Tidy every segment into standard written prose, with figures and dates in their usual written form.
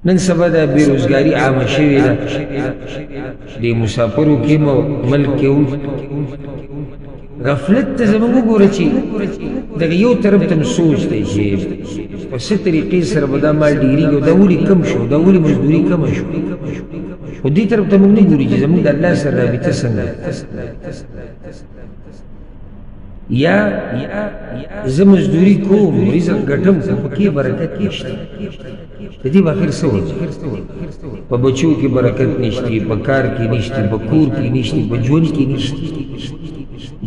نن سبا د بیروزګاری عامه شوې ده د مسافرو کې ملک کې غفلت ته زموږ وګوره چې دغه یو طرف ته سوچ دی چې په څه طریقې سره به دا مال ډېرېږي او دا ولې کم شو دا ولې مزدوري کمه شو خو دې طرف ته موږ نه ګوري چې زموږ د الله سره رابطه څنګه یا زه مزدوري کوم رزق ګټم خو پکې برکت نشته د دې به اخر څه وکړو په بچو کې برکت نشته په کار کې نشته په کور کې نشته په ژوند کې نشته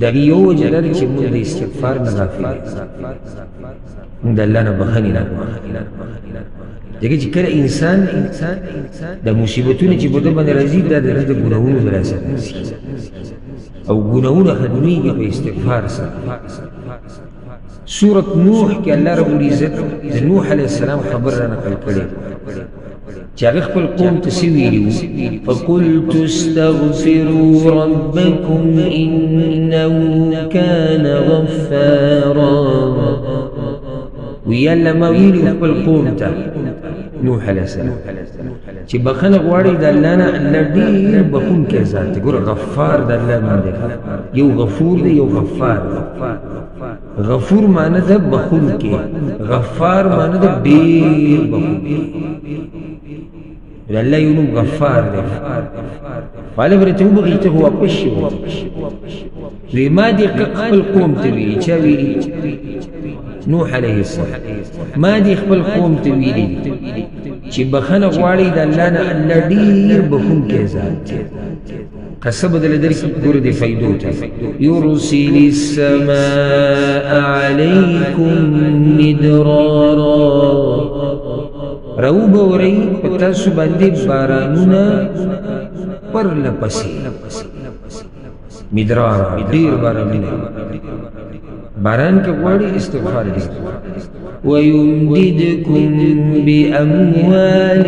دغه یو وجه لري چې موږ د استغفار نه غافل موږ د الله نه بخښنې نه ځکه چې کله انسان د مصیبتونو چې په ده باندې راځي دا د ده د ګناهونو د لاسه راځي او ګناهونه ختمېږي په استغفار سره سورة نوح کې الله رب العزت د نوح علیه السلام خبر را نقل کړی چې هغه خپل قوم ته څه ویلي وو فقلت استغفروا ربکم انه کان غفارا وی الله ما ویلي خپل قوم ته نوح علیه السلام چې بخنه غواړي د الله نه الله ډېر بخونکی ذات دی ګوره غفار د الله نوم دی یو غفور دی یو غفار غفور معنی ده بخونکی غفار معنی ده ډېر بخونکی د الله یو نوم غفار دی فعلا برته وبغي ته واپس شي وی ما دې خپل قوم ته ویلي چا ویلي نوح علیه السلام ما دې خپل قوم ته ویلي چې بخنه غواړي د الله نه الله ډېر بخونکی ذات دی قصه بدل درکې ګوره دې فایدو ته یرسل السماء علیکم مدرارا راوبورئ په تاسو باندې بارانونه پرلپسې مدرارا ډېر بارانونه باران که غواړي استغفار دی ويمددكم بأموال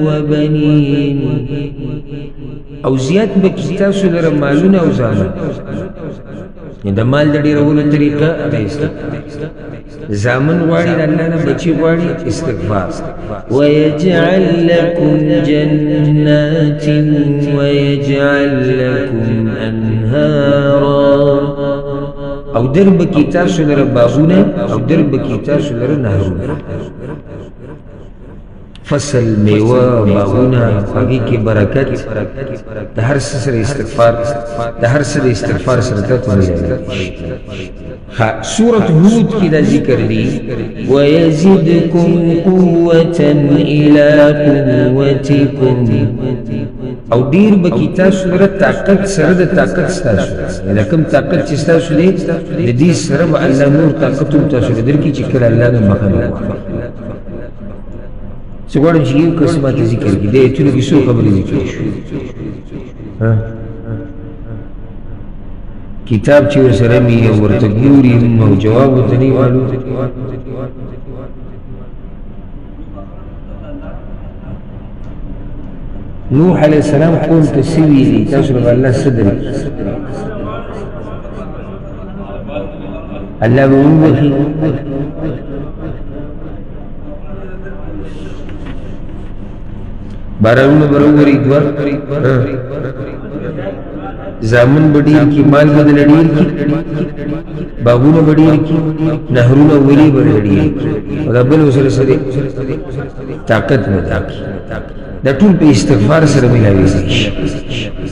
وبنين او زیات بکی تاسو لره مالونه او زامن د مال د ډېرولو طریقه هغه استغفار زامن غواړي د الله نه بچي غواړي استغفار ويجعل لكم جنات ويجعل لكم انهارا او در بکی تاسو لره باغونه او در بکی تاسو لره نهرونه فصل میوه باغونه هغې کې برکت د هر څه سره استغفار د هر څه د استغفار سره تاسو ملګری سورة هود کی دا ذکر دی وَيَزِدْكُمْ قُوَّةً إِلَىٰ قُوَّتِكُمْ او دیر بکی تاسو لره طاقت سره د طاقت ستاسو دا کوم طاقت چې ستاسو دی د دې سره به الله نور طاقت هم تاسو له درکړي چې کله الله نه بخښنه وکړي زه غواړم چې یو کس ماته ذکر کړي د ایتونو کې څو خبرې ذکر شو کتاب چې ورسره مې او ورته ګوري او جواب ورته نه معلوم نوح علیه السلام قوم ته څه ویلي تاسو به الله څه درکړي الله به وبخي بارانونه به راووري دوه زامن به ډېر کړي مال به دله ډېر کړي باغونه به ډېر کړي نهرونه ولې به ډېر کړي او دا بل ورسره څه دی طاقت پیدا کړي دا ټول په استغفار سره ملاویږي